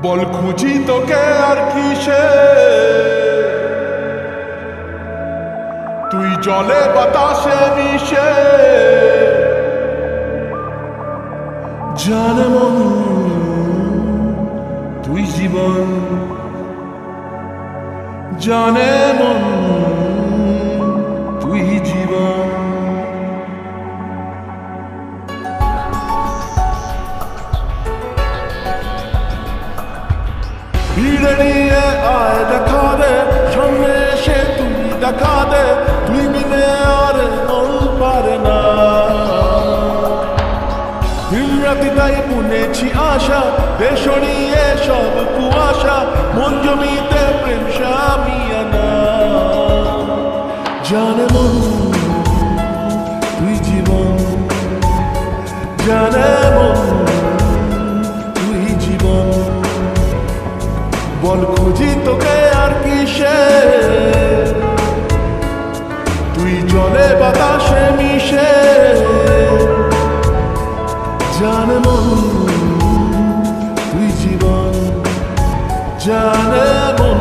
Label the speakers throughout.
Speaker 1: বল খুঁজি তোকে আর কিসে, তুই জলে বাতাসে মিশে। জানে মন তুই জীবন, জানে মন তুই জীবন। ভিড়ে নিয়ে আয় দেখা দে, সামনে এসে তুই দেখা দে, তুই বিনে আর মন পারে না। দিনরাতি তাই বুনেছি আশা, দেশ নিয়ে সব কুয়াশা, মন জমিতে প্রেম শামিয়ানা। জানে মন তুই জীবন, জানে মন তুই জীবন। বল খুঁজি তোকে আর কিসে, তুই জলে বাতাসে মিশে। জানে মন তুই জীবন, জানে মন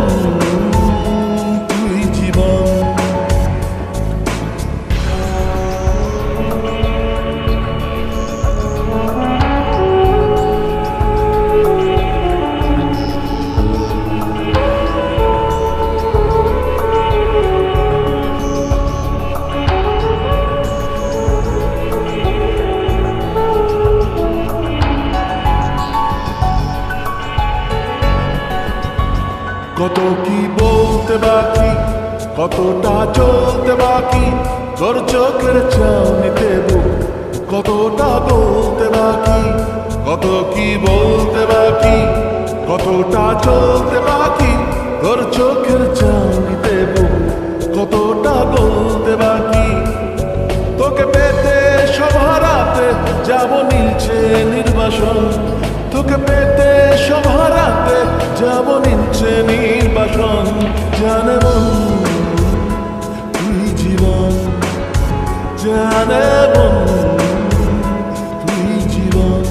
Speaker 1: তুই জীবন। কত কি বলতে বাকি, কতটা চলতে বাকি, তোর চোখের চাউনিতে বুক কতটা বলতে বাকি। কত কি বলতে বাকি, কতটা চলতে বাকি, তোর চোখের চাউনিতে বুক কতটা বলতে বাকি। তোকে পেতে সব হারাতে যাব নিচে নির্বাসন, তোকে পেতে সব হারাতে যাব নিচে নির্বাসন। জানে মন তুই জীবন, জানে মন তুই জীবন।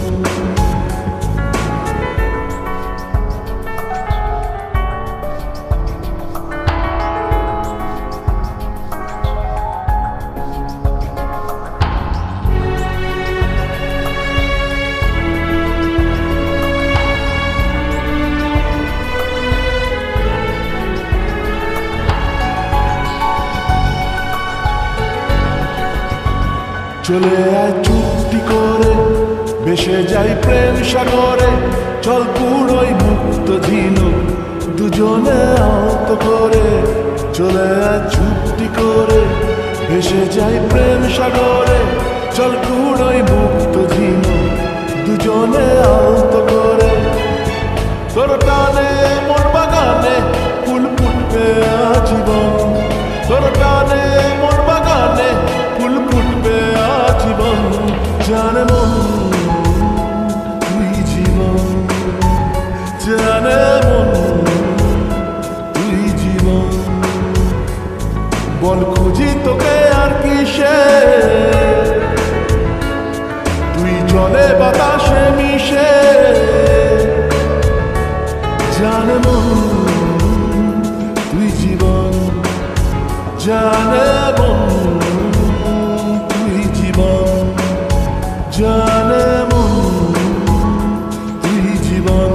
Speaker 1: চলে আয় চুক্তি করে, ভেসে যাই প্রেম সাগরে, চল পুরোই মুক্ত ঝিনুক দুজনে আহত করে। চলে আয় চুক্তি করে, ভেসে যাই প্রেম সাগরে, চল পুরোই মুক্ত ঝিনুক দুজনে আহত করে। তোর টানে মোর বাগানে ফুল ফুটবে আজীবন, তোর টানে মোর বাগানে ফুল ফুটবে আজীবন। জানে মন তুই জীবন, জানে মন তুই জীবন। বল খুঁজি তোকে আর কিসে, তুই জলে বাতাসে মিশে। জানে মন তুই জীবন, জানে মন তুই জীবন, জানে মন তুই জীবন।